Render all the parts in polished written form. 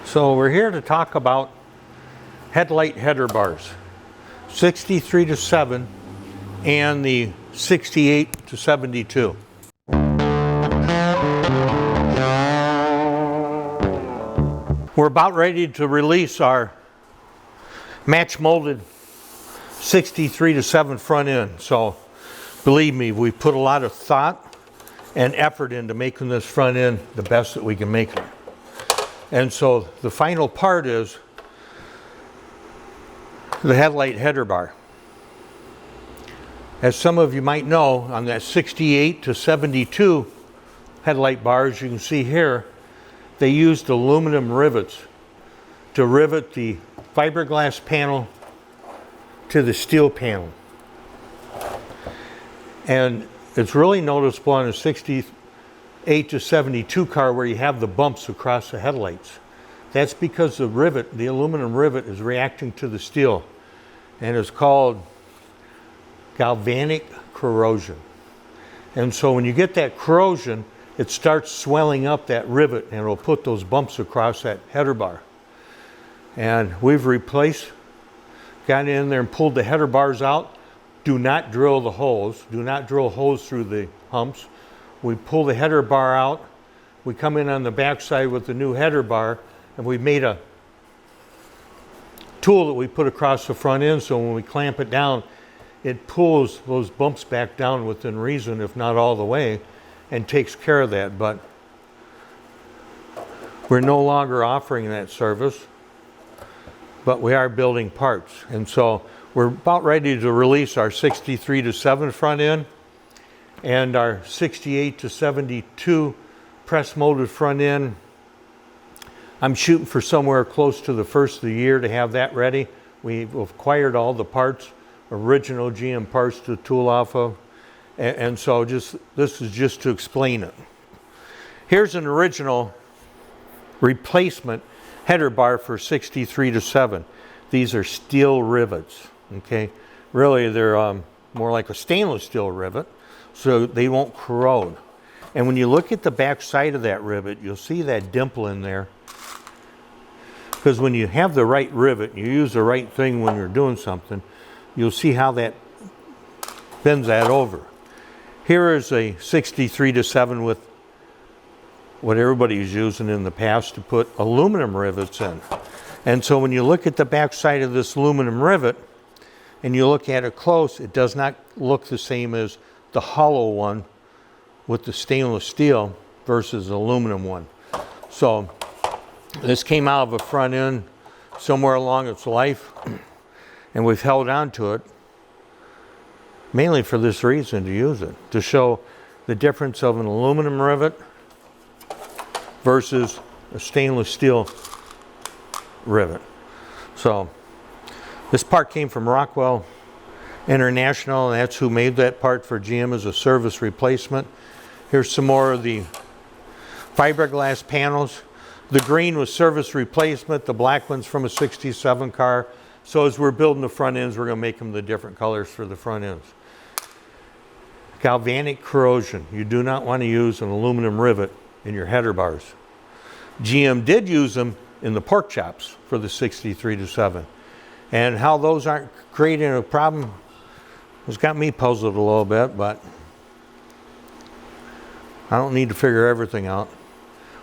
So we're here to talk about headlight header bars, 63 to 7 and the 68 to 72. We're about ready to release our match molded 63 to 7 front end. So believe me, we put a lot of thought and effort into making this front end the best that we can make it. And so the final part is the headlight header bar. As some of you might know, on that 68 to 72 headlight bars, you can see here, they used aluminum rivets to rivet the fiberglass panel to the steel panel. And it's really noticeable on a 68 to 72 car where you have the bumps across the headlights. That's because the rivet, the aluminum rivet, is reacting to the steel, and it's called galvanic corrosion. And so when you get that corrosion, it starts swelling up that rivet and it'll put those bumps across that header bar. And we've got in there and pulled the header bars out. Do not drill the holes. Do not drill holes through the humps. We pull the header bar out. We come in on the backside with the new header bar, and we made a tool that we put across the front end, so when we clamp it down, it pulls those bumps back down within reason, if not all the way, and takes care of that. But we're no longer offering that service, but we are building parts. And so we're about ready to release our 63 to 7 front end and our 68 to 72 press molded front end. I'm shooting for somewhere close to the first of the year to have that ready. We've acquired all the parts, original GM parts to tool off of. And so this is just to explain it. Here's an original replacement header bar for 63 to 7. These are steel rivets, okay? Really, they're more like a stainless steel rivet, so they won't corrode. And when you look at the back side of that rivet, you'll see that dimple in there. Because when you have the right rivet, you use the right thing when you're doing something, you'll see how that bends that over. Here is a 63 to 7 with what everybody's using in the past to put aluminum rivets in. And so when you look at the back side of this aluminum rivet and you look at it close, it does not look the same as the hollow one with the stainless steel versus the aluminum one. So this came out of a front end somewhere along its life, and we've held on to it mainly for this reason, to use it, to show the difference of an aluminum rivet versus a stainless steel rivet. So this part came from Rockwell International, and that's who made that part for GM as a service replacement. Here's some more of the fiberglass panels. The green was service replacement, the black one's from a 67 car. So as we're building the front ends, we're going to make them the different colors for the front ends. Galvanic corrosion. You do not want to use an aluminum rivet in your header bars. GM did use them in the pork chops for the 63 to 7. And how those aren't creating a problem has got me puzzled a little bit, but I don't need to figure everything out.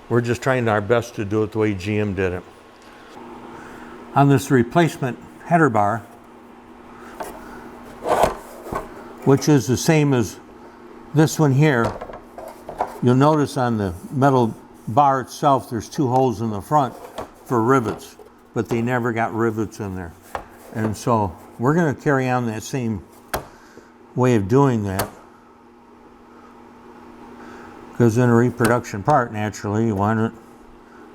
We're just trying our best to do it the way GM did it. On this replacement header bar, which is the same as this one here, you'll notice on the metal bar itself there's 2 holes in the front for rivets, but they never got rivets in there. And so we're going to carry on that same way of doing that, because in a reproduction part, naturally, you want it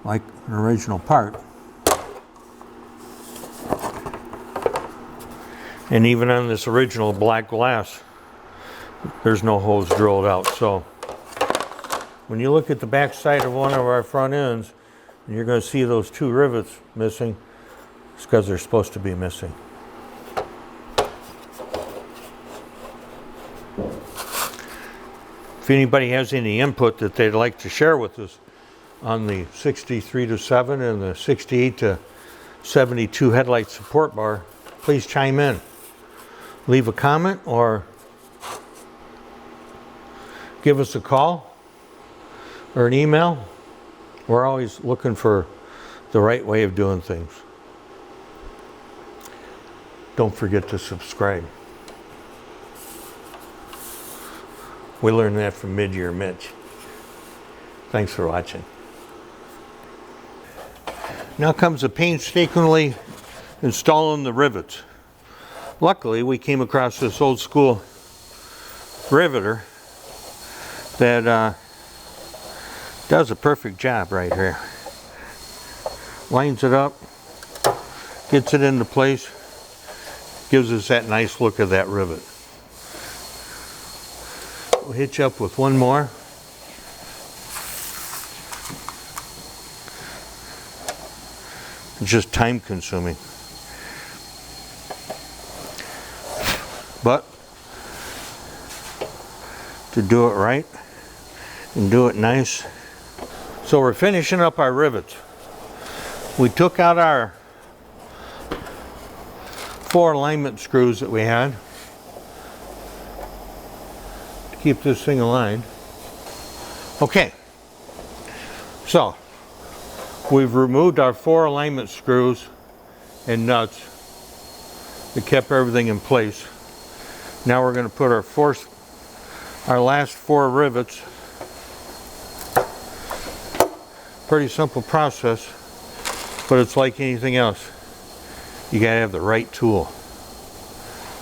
like an original part. And even on this original black glass, there's no holes drilled out. So when you look at the back side of one of our front ends, and you're going to see those 2 rivets missing, it's because they're supposed to be missing. If anybody has any input that they'd like to share with us, on the 63-7 and the 68-72 headlight support bar, please chime in. Leave a comment or give us a call or an email. We're always looking for the right way of doing things. Don't forget to subscribe. We learned that from Mid-Year Mitch. Thanks for watching. Now comes the painstakingly installing the rivets. Luckily, we came across this old school riveter that does a perfect job right here. Lines it up, gets it into place, gives us that nice look of that rivet. We'll hit you up with one more. It's just time consuming. But to do it right and do it nice. So we're finishing up our rivets. We took out our 4 alignment screws that we had to keep this thing aligned. Okay, so we've removed our 4 alignment screws and nuts that kept everything in place. Now we're going to put our last 4 rivets. Pretty simple process, but it's like anything else. You got to have the right tool.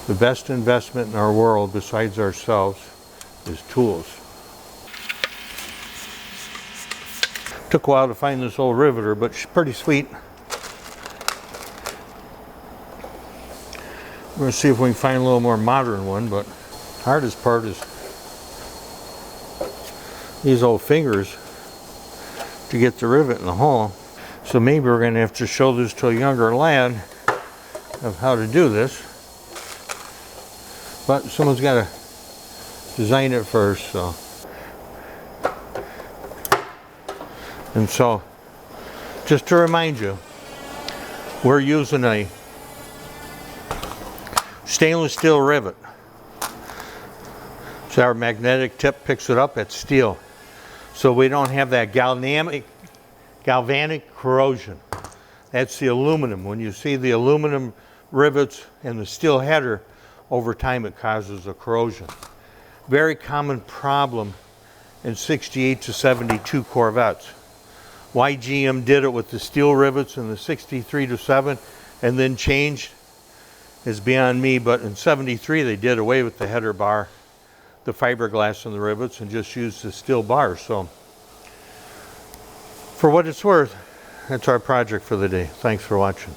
The best investment in our world besides ourselves is tools. Took a while to find this old riveter, but she's pretty sweet. We're going to see if we can find a little more modern one, but the hardest part is these old fingers to get the rivet in the hole. So maybe we're going to have to show this to a younger lad of how to do this. But someone's got to design it first, so. And so, just to remind you, we're using a stainless steel rivet. So our magnetic tip picks it up at steel. So we don't have that galvanic corrosion. That's the aluminum. When you see the aluminum rivets and the steel header, over time it causes a corrosion. Very common problem in 68-72 Corvettes. Why GM did it with the steel rivets in the 63-7 and then changed is beyond me, but in 73 they did away with the header bar, the fiberglass in the rivets, and just used the steel bars. So for what it's worth, that's our project for the day. Thanks for watching.